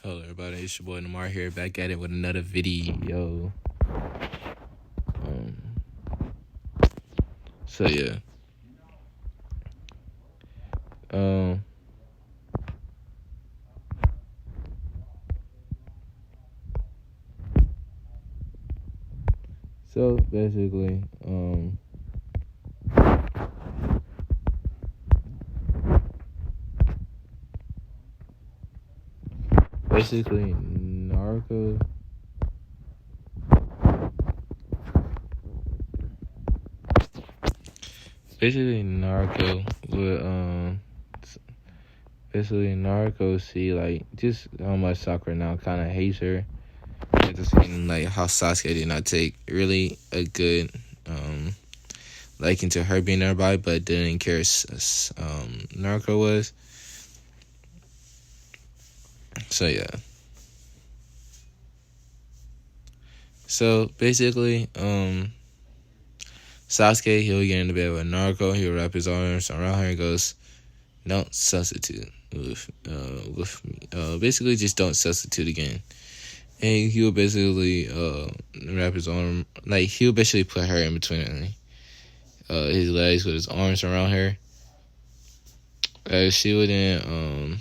Hello, everybody. It's your boy Namar here, back at it with another video. Um, so yeah. Um, so basically, Naruto. Basically, Naruto would basically Naruto see like just how much Sakura now kind of hates her. At the same like how Sasuke did not take really a good liking to her being nearby, but didn't care. Naruto was. So yeah. So basically, Sasuke, he'll get into bed with Naruto. He'll wrap his arms around her and goes, "Don't substitute with me. Basically, just don't substitute again." And he'll basically wrap his arm, like he'll basically put her in between his legs with his arms around her. She wouldn't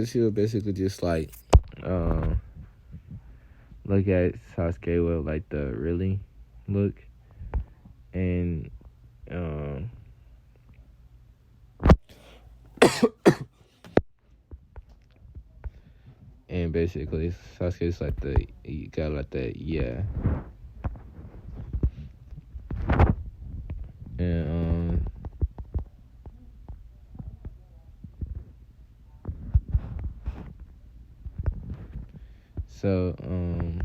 she would basically just like look at Sasuke with like the really look, and and basically Sasuke's like you got like that, yeah. And so and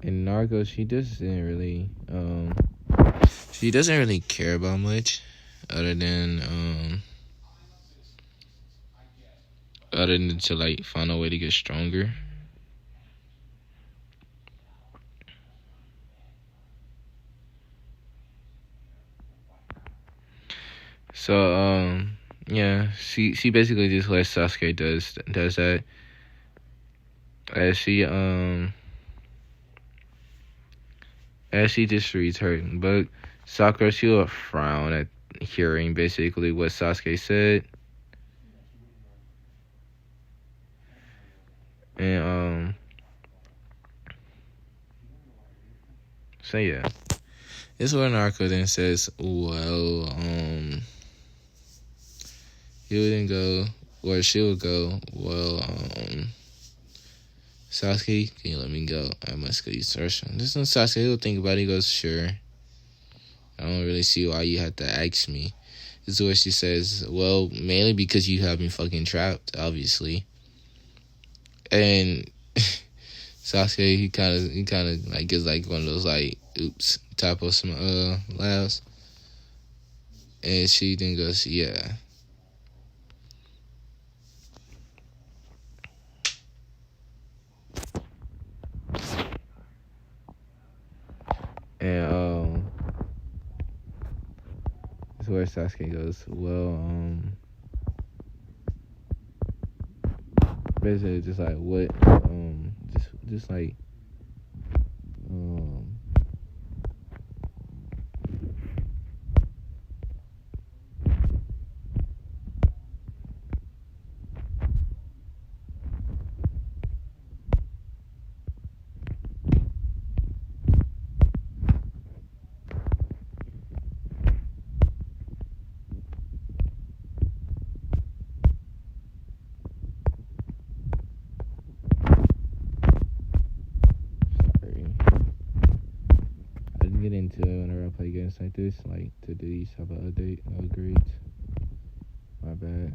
Naruto, she doesn't really care about much other than to like find a way to get stronger. So yeah, she basically just lets Sasuke does that. As she just reads her book, Sakura, she will frown at hearing basically what Sasuke said. And so yeah. This is where Naruto then says, well, he wouldn't go, or she would go, well, Sasuke, can you let me go? I must go use Sarson. This one Sasuke, he'll think about it, he goes, sure. I don't really see why you have to ask me. This is where she says, well, mainly because you have me fucking trapped, obviously. And Sasuke, he kind of like gives like one of those like oops type of some laughs, and she then goes, yeah. And this is where Sasuke goes, well, basically just like what, just like, sorry. I just get into it whenever I play games like this, like to do these type of upgrades. My bad.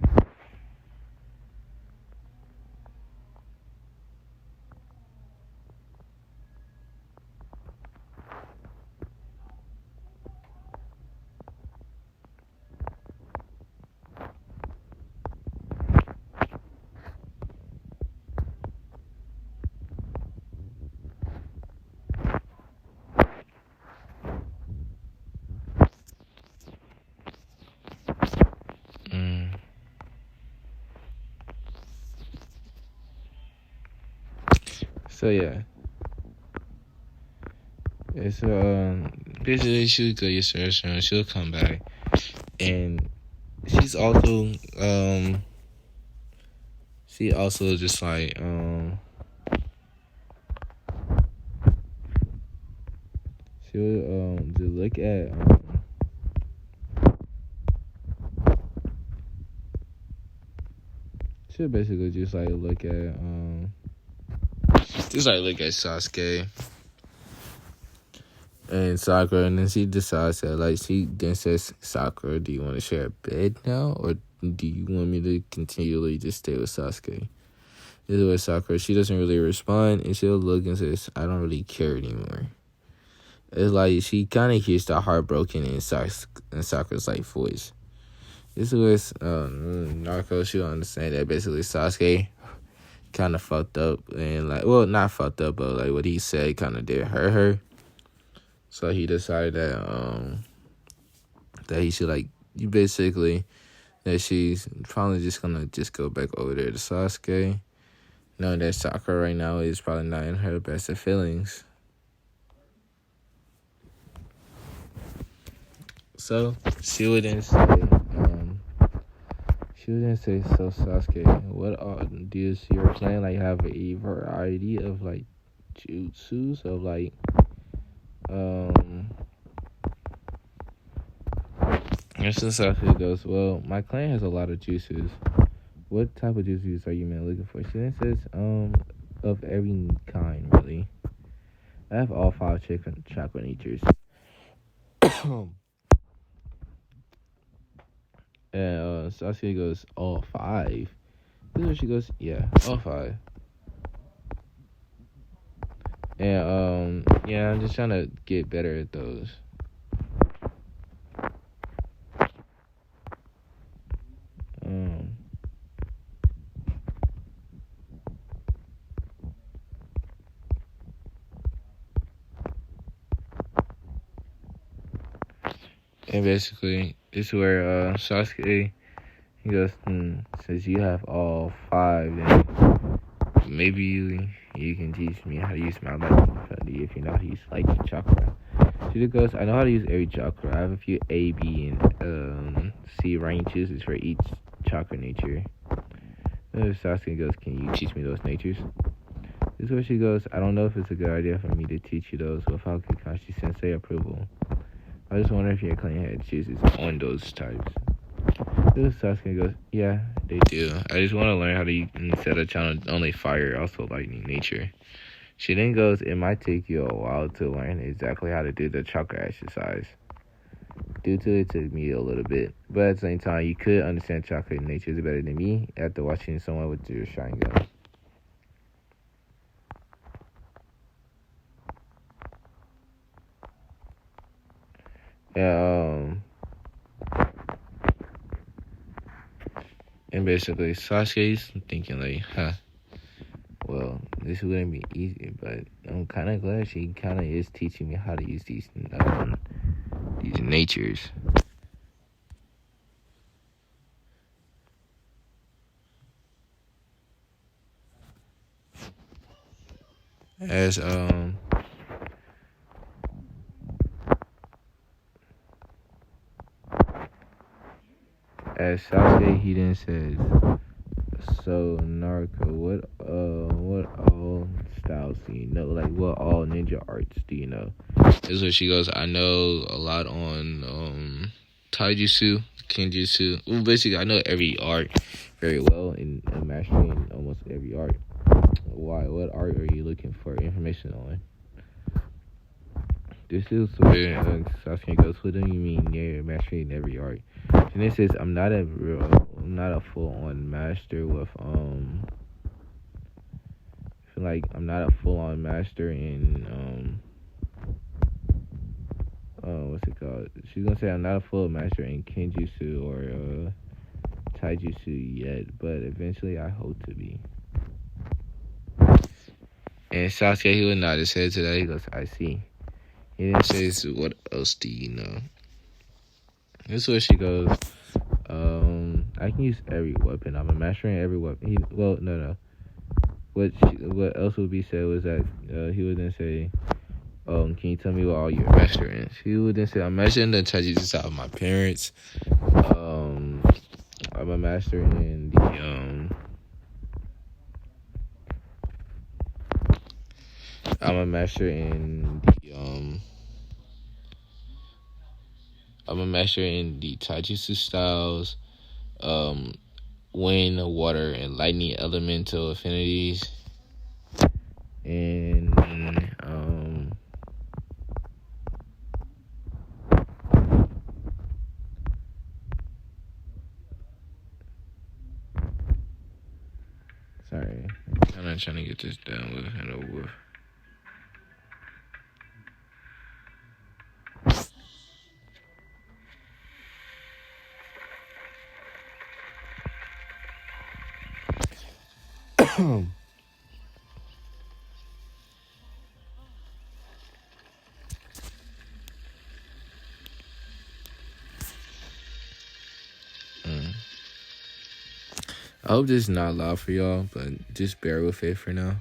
So yeah, it's basically she'll go your session. She'll come back, and she's also she also just like she'll just look at she'll basically just like look at Sasuke and Sakura, and then she decides that like she then says, Sakura, do you want to share a bed now, or do you want me to continually just stay with Sasuke? This is what Sakura, she doesn't really respond, and she'll look and says, I don't really care anymore. It's like she kind of hears the heartbroken in Sakura's like voice. This was Naruto. She'll understand that basically Sasuke kind of fucked up, and like, well, not fucked up, but like what he said kind of did hurt her. So he decided that he should like, you basically, that she's probably just gonna just go back over there to Sasuke, knowing that Sakura right now is probably not in her best of feelings. So she would then say, so Sasuke, what does your clan like have a variety of like jutsus of like and so Sasuke goes, well, my clan has a lot of jutsus. What type of jutsus are you man looking for? She then says, of every kind really. I have all 5 chakra natures. And Sasuke goes, all 5? This is where she goes, yeah, all 5. And yeah, I'm just trying to get better at those. And basically, this is where Sasuke, he goes, since you have all 5, then maybe you can teach me how to use my lightning ability if you know how to use lightning chakra. She goes, I know how to use every chakra. I have a few A, B, and C ranges for each chakra nature. Sasuke goes, can you teach me those natures? This is where she goes, I don't know if it's a good idea for me to teach you those without Kakashi Sensei approval. I just wonder if your clan had chooses on those types. This Sasuke goes, yeah, they do. I just want to learn how to, instead of trying to only fire, also lightning nature. She then goes, it might take you a while to learn exactly how to do the chakra exercise. Due to it took me a little bit, but at the same time, you could understand chakra natures better than me after watching someone with your Sharingan. And basically, Sasuke's thinking like, well, this wouldn't be easy, but I'm kind of glad she kind of is teaching me how to use these natures. As Sasuke, he then says, so Naruto, what all styles do you know? Like, what all ninja arts do you know? This is where she goes, I know a lot on taijutsu, kenjutsu. Well, basically, I know every art very well and mastering almost every art. Why? What art are you looking for information on? This is where Sasuke goes, what do you mean you're mastering every art? And it says, I'm not a full-on master with, I'm not a full-on master in, what's it called? She's gonna say, I'm not a full master in kenjutsu or, taijutsu yet, but eventually I hope to be. And Sasuke, he would nod his head to that. He goes, I see. He then says, what else do you know? This is where she goes, I can use every weapon. I'm a master in every weapon. what else would be said was that he would then say, can you tell me what all your master in? He would then say, I'm mastering the tragedies out of my parents. I'm a master in the I'm a master in the I'm a master in the taijutsu styles, wind, water, and lightning elemental affinities, and sorry, I'm kind of trying to get this done with and over with. I hope this is not loud for y'all, but just bear with it for now.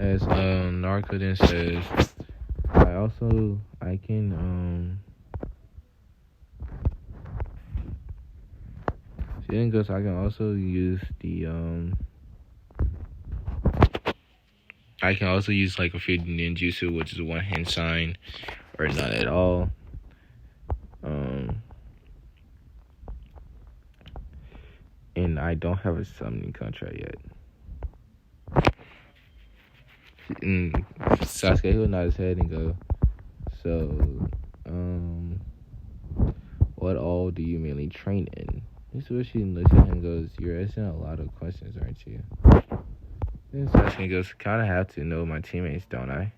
As Naruto then says, I can she then goes, I can also use I can also use like a few ninjutsu, which is one hand sign or none at all. And I don't have a summoning contract yet. And Sasuke will nod his head and go, so, what all do you mainly train in? This is where she looks at him and goes, you're asking a lot of questions, aren't you? Then Sasuke goes, kinda have to know my teammates, don't I?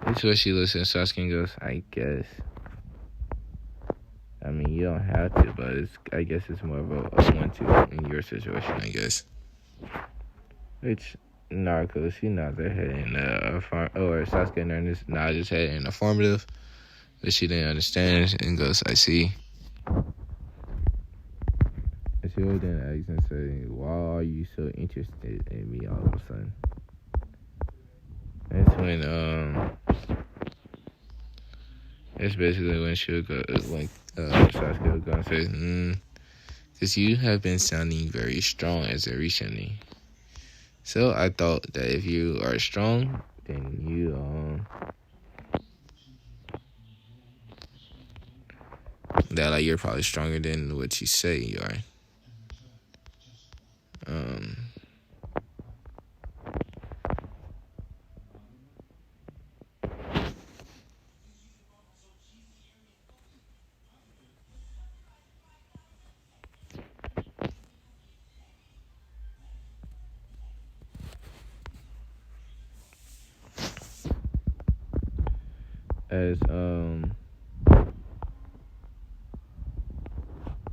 This is where she looks at Sasuke and goes, I guess. I mean, you don't have to, but I guess it's more of a 1-2 in your situation, I guess. Which, Naruto, she nods her head in or Sasuke nods his head in affirmative, but she didn't understand and goes, I see. And she would then ask and say, why are you so interested in me all of a sudden? That's when, that's basically when she would go, Sasuke would go and say, because you have been sounding very strong as of recently. So I thought that if you are strong, then you that like you're probably stronger than what you say you are.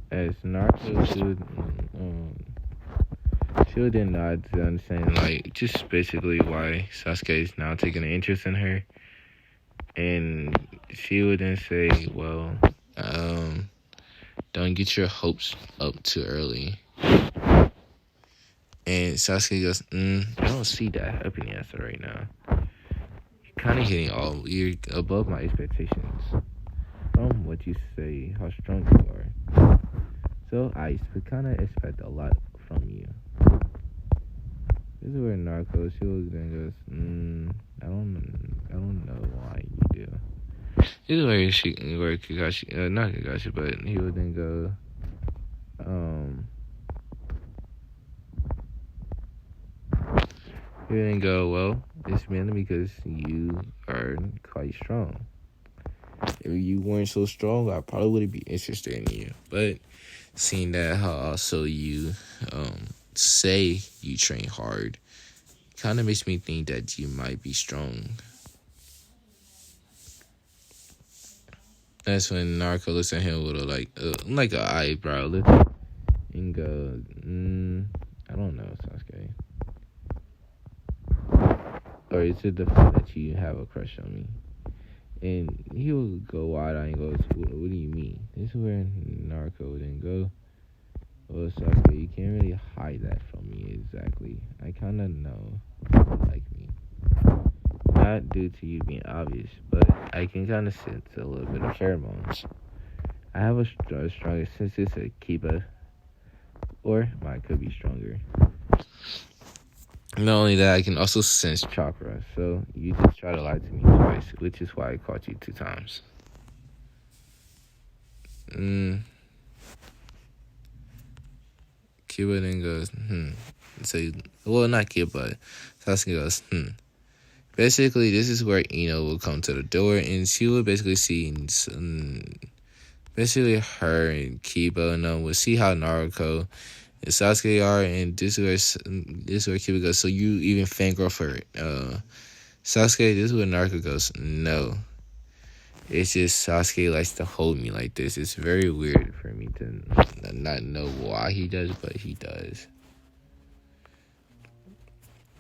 As Naruto she then nod to understand like just basically why Sasuke is now taking an interest in her, and she would then say, well, don't get your hopes up too early. And Sasuke goes, I don't see that happening as of right now. You're above my expectations from what you say, how strong you are. So I kind of expect a lot from you. This is where Naruto, she then goes, I don't know why you do. This is where Kakashi, not Kakashi, but he would then go, he would then go, well, it's mainly because you are quite strong. If you weren't so strong, I probably wouldn't be interested in you. But seeing that how also you say you train hard, kind of makes me think that you might be strong. That's when Naruto looks at him with a like a eyebrow look and goes, I don't know, Sasuke. Or is it the fact that you have a crush on me? And he will go wide-eyed and goes, what do you mean? This is where Naruto then go, well, Sasuke, you can't really hide that from me exactly. I kind of know you like me. Not due to you being obvious, but I can kind of sense a little bit of pheromones. I have a stronger sense it's a Kiba, or mine could be stronger. Not only that, I can also sense chakra, so you just try to lie to me twice, which is why I caught you 2 times. Kiba then goes, So, well, not Kiba, but Sasuke goes, Basically, this is where Ino will come to the door, and she will basically see, basically her and Kiba, will see how Naruto and Sasuke are, and this is where Kiba goes, so you even fangirl for Sasuke? This is where Naruto goes, no. It's just Sasuke likes to hold me like this. It's very weird for me to not know why he does, but he does.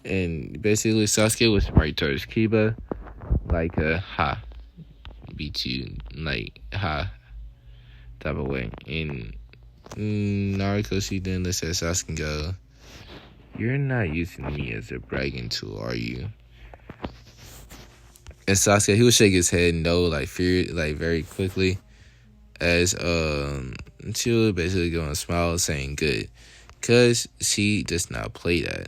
And basically, Sasuke was smart towards Kiba, like ha, beat you, like ha, type of way. And Naruto, she then looks at Sasuke and go, you're not using me as a bragging tool, are you? And Sasuke, he would shake his head no, like fear, like very quickly, as she would basically go and smile, saying good, cause she does not play that.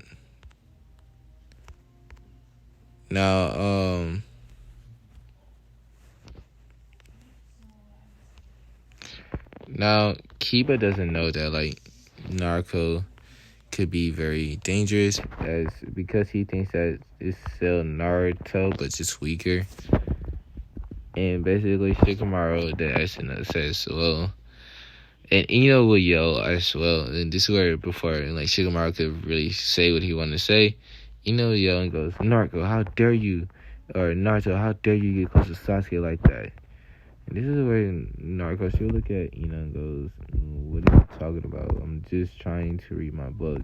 Now, Kiba doesn't know that like Naruto could be very dangerous, as because he thinks that it's still Naruto but just weaker. And basically Shikamaru the Asuna says, well, and Ino will yell as well, and this is where before like Shikamaru could really say what he wanted to say, Ino will yell and goes, Naruto, how dare you, or Naruto, how dare you get close to Sasuke like that? And this is where Naruto, she'll look at Ino and goes, what are you talking about? I'm just trying to read my book.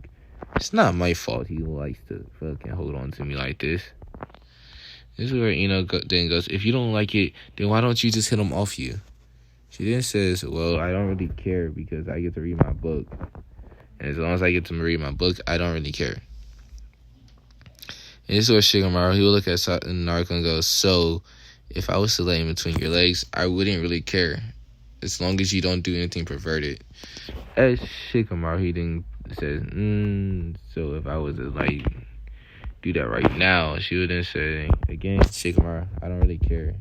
It's not my fault he likes to fucking hold on to me like this. This is where Ino then goes, if you don't like it, then why don't you just hit him off you? She then says, well, I don't really care because I get to read my book. And as long as I get to read my book, I don't really care. And this is where Shikamaru, he will look at Naruto and go, so if I was to lay in between your legs, I wouldn't really care, as long as you don't do anything perverted. As Shikamaru, he then says, so if I was to like do that right now, she would then say, again, Shikamaru, I don't really care.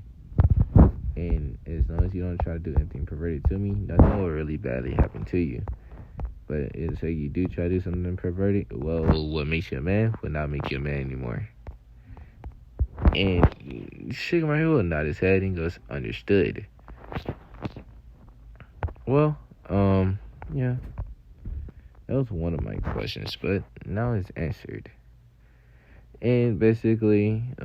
And as long as you don't try to do anything perverted to me, nothing will really badly happen to you. But it's like you do try to do something perverted, well, what makes you a man will not make you a man anymore. And Shikamaru will nod his head and goes, understood. Well, yeah. That was one of my questions, but now it's answered. And basically, she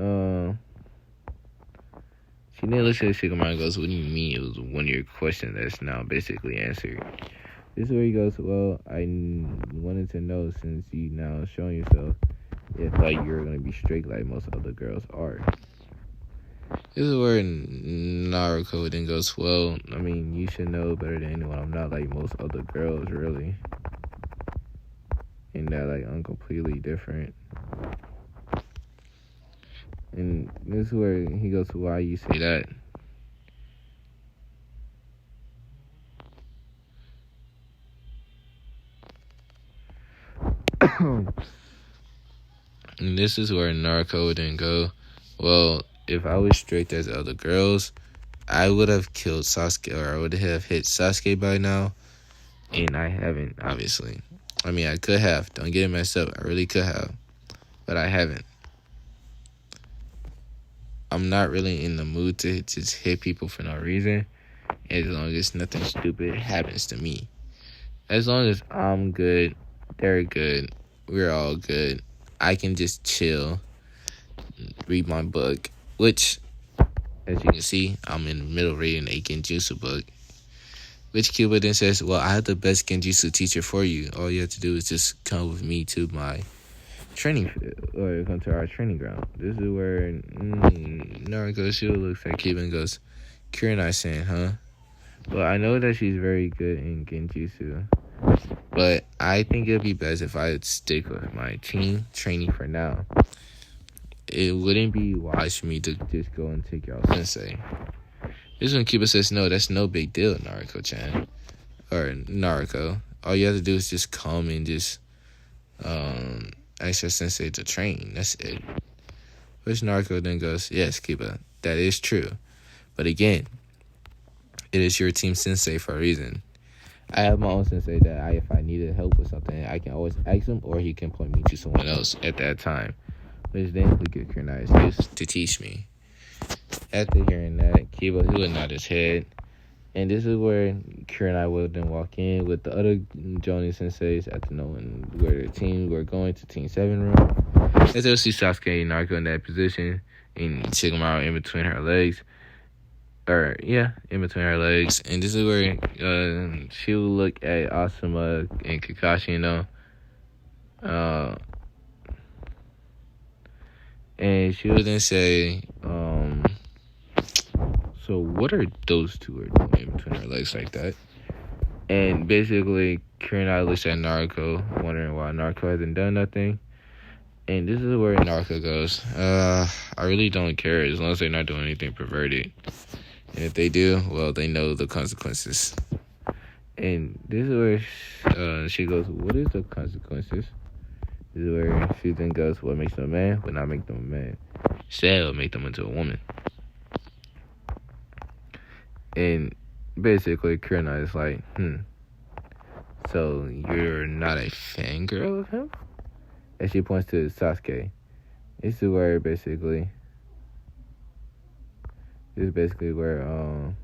then looks at Shikamaru and goes, what do you mean it was one of your questions that's now basically answered? This is where he goes, well, I wanted to know, since you now showing yourself, if like you're going to be straight like most other girls are. This is where Naruto then goes, well, I mean, you should know better than anyone. I'm not like most other girls, really. And that, like, I'm completely different. And this is where he goes, why you say that? And this is where Naruto would then go, well, if I was straight as other girls, I would have killed Sasuke, or I would have hit Sasuke by now. And I haven't, obviously. I mean, I could have. Don't get it messed up. I really could have. But I haven't. I'm not really in the mood to just hit people for no reason. As long as nothing stupid happens to me. As long as I'm good, they're good, we're all good, I can just chill, read my book. Which, As you can see, I'm in the middle reading a Genjutsu book. Which Cuba then says, well, I have the best Genjutsu teacher for you. All you have to do is just come with me to my training, or come to our training ground. This is where Naruto Shield looks at Cuba and goes, Kurenai-san, huh? Well, I know that she's very good in Genjutsu, but I think it'd be best if I stick with my team training for now. It wouldn't be wise for me to just go and take y'all sensei. This when Cuba says, no, that's no big deal, Naruto-chan. Or Naruto. All you have to do is just come and just ask your sensei to train. That's it. Which Naruto then goes, yes, Cuba, that is true. But again, it is your team sensei for a reason. I have my own sensei that if I needed help with something, I can always ask him, or he can point me to someone else at that time. Which then would get Kurenai excuse to teach me. After hearing that, Kiba, he would nod his head. And this is where Kurenai would then walk in with the other Jonin senseis after knowing where the team were going to Team 7 room. As they'll see Sasuke and Naruto in that position, and Shikamaru in between her legs. In between her legs. And this is where she would look at Asuma and Kakashi, and she would then say, so what are those two are doing in between her legs like that? And basically, Kurenai looks at Naruto, wondering why Naruto hasn't done nothing. And this is where Naruto goes, I really don't care as long as they're not doing anything perverted. And if they do, well, they know the consequences. And this is where she goes, what is the consequences? This is where she then goes, what makes them a man would not make them a man. Instead, it would make them into a woman. And basically, Kurenai is like, so you're not a fangirl of him? And she points to Sasuke. This is where basically Naruto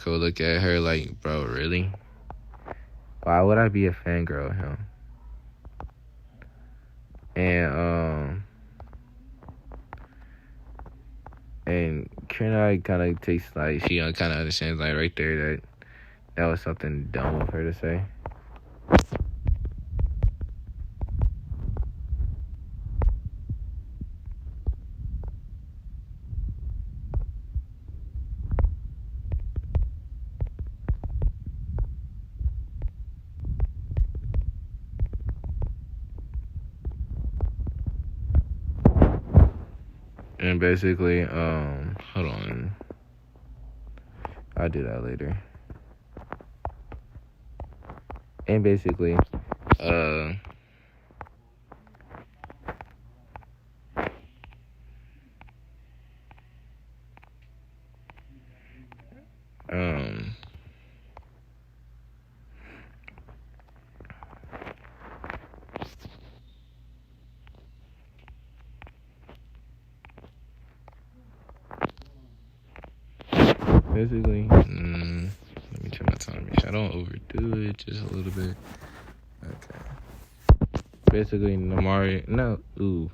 would look at her like, bro, really? Why would I be a fangirl of him? And Kurenai kind of takes, like, she kind of understands, like, right there that was something dumb of her to say. And basically, hold on. I'll do that later. And basically, basically, let me check my time. Make sure I don't overdo it just a little bit. Okay. Basically, Namari. No. Ooh.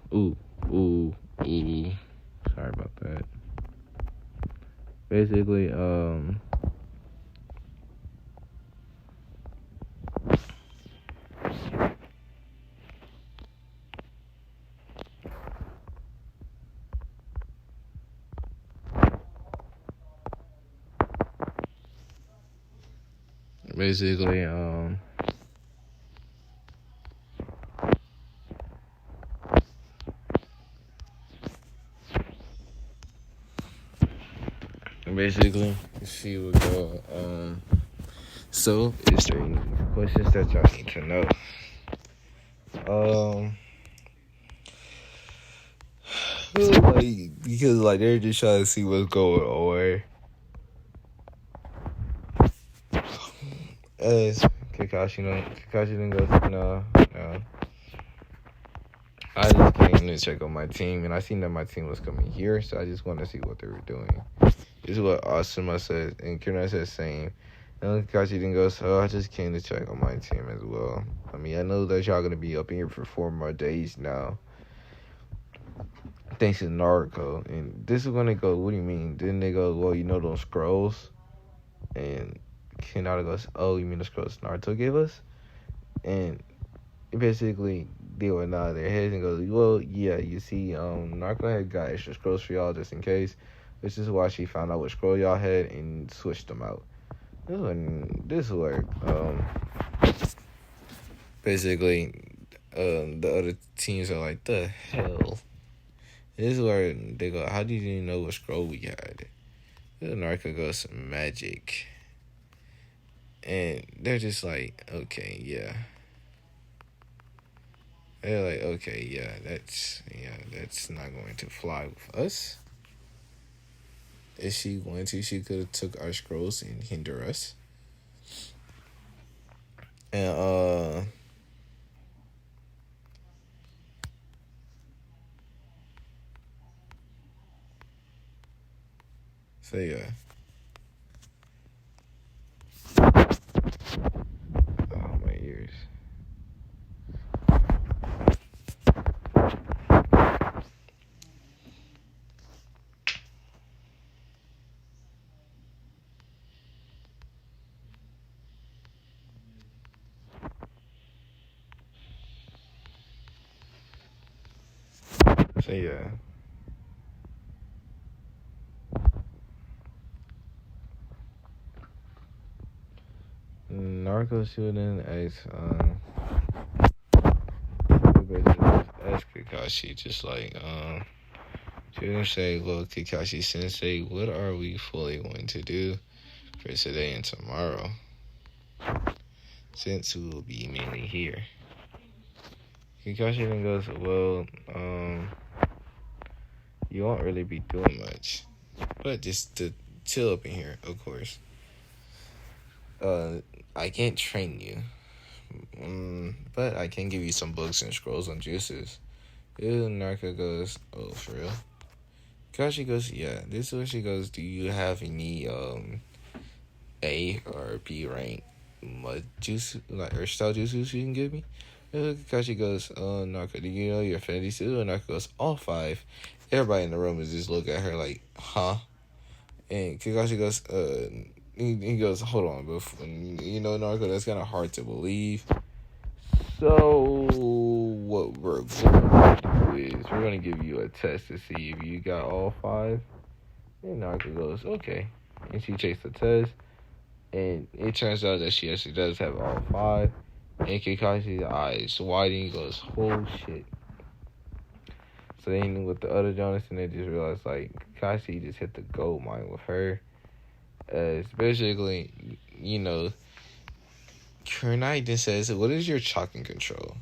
Sorry about that. Basically, basically, she would go, so is there any questions that y'all need to know? Because they're just trying to see what's going on. As Kakashi then goes, no. I just came to check on my team, and I seen that my team was coming here, so I just wanted to see what they were doing. This is what Asuma says, and Kurenai says same. And Kakashi then goes, I just came to check on my team as well. I mean, I know that y'all gonna be up in here for 4 more days now. thanks to Naruto. And this is when they go, what do you mean? Then they go, well, you know those scrolls? And Hinata goes, oh, you mean the scrolls Naruto gave us? And basically, they would nod their heads and go, well, yeah, you see, Naruto had got extra scrolls for y'all just in case. This is why she found out what scroll y'all had and switched them out. This is where, basically, the other teams are like, the hell? This is where they go, how did you know what scroll we had? Naruto goes, magic. And they're just like, okay, yeah. They're like, okay, that's not going to fly with us. Is she going to? She could have took our scrolls and hinder us. And so yeah. Oh, my ears. So yeah. Narco shooting ask Kakashi just like she didn't say, look, Kakashi Sensei, what are we fully going to do for today and tomorrow? Since we will be mainly here. Kakashi then goes, well, you won't really be doing much. But just to chill up in here, of course. I can't train you. But I can give you some books and scrolls on juices. Narco goes, oh, for real? Kakashi goes, yeah. This is where she goes, do you have any A or B rank mud juice, like earth style juices you can give me? Kakashi goes, Narco, do you know your affinity to? And Narco goes, all 5. Everybody in the room is just looking at her like, huh? And Kakashi goes, he goes, hold on, but you know, Narco, that's kind of hard to believe. So what we're going to do is we're going to give you a test to see if you got all 5. And Narco goes, okay. And she takes the test. And it turns out that she actually does have all 5. And Kakashi's eyes widen. He goes, oh shit. So then with the other Jonathan, they just realized like Kakashi just hit the gold mine with her. It's basically, you know, Kunai then says, what is your chalking control?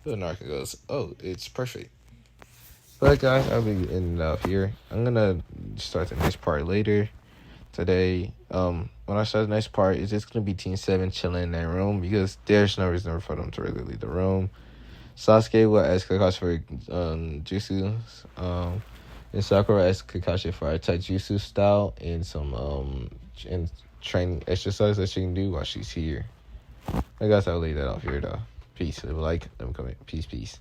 The Narco goes, oh, it's perfect. But guys, I'll be ending off here. I'm gonna start the next part later today. When I start the next part, it's just gonna be Team 7 chilling in that room because there's no reason for them to really leave the room. Sasuke will ask Kakashi for jutsu, and Sakura asks Kakashi for a taijutsu style and some and training exercise that she can do while she's here. I guess I'll leave that off here though. Peace. Leave a like, let me comment. Peace.